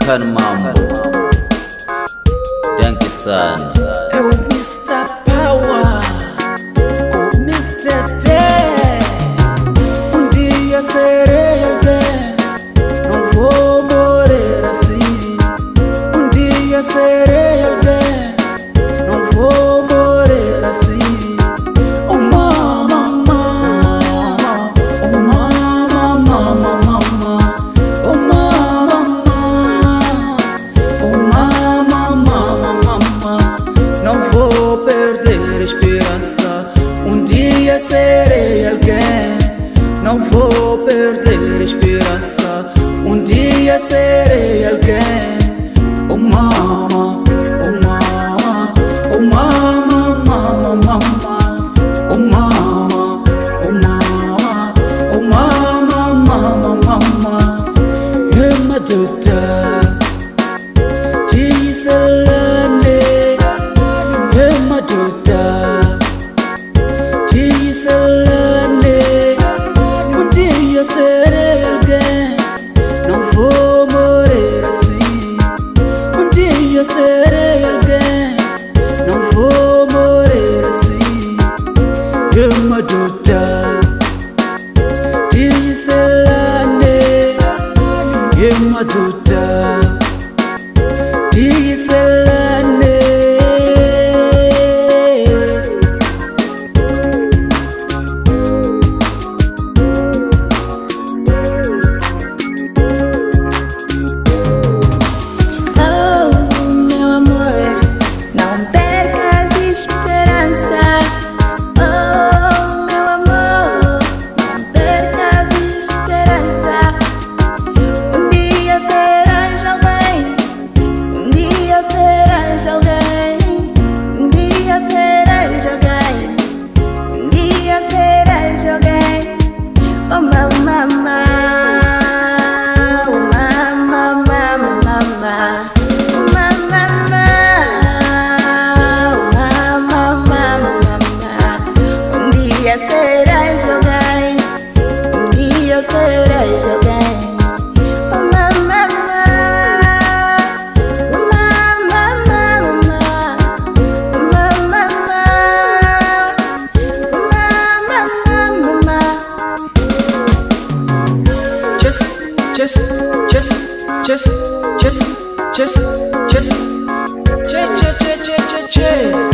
kan mambo. Danke sana. Eu Mr. Power, o Mr. Day. Dia serei alguém, não vou morrer assim. Dia serei alguém, não vou morrer assim. Oh mama, mama, oh mama, mama, mama, oh mama, mama, oh mama, mama, mama. Não vou perder a esperança. Dia serei alguém, não vou perder a esperança. Dia serei alguém. Oh mama, oh mama, oh mama, mama, mama, oh mama, oh mama, oh mama, mama, mama. Eu me doutor, diz Elane. Eu me doutor, diz Elane. Dia serei alguém, não vou morrer assim. Dia serei alguém, não vou morrer assim. Eu me doutor, diz Elane. Eu me doutor, diz Elane. Just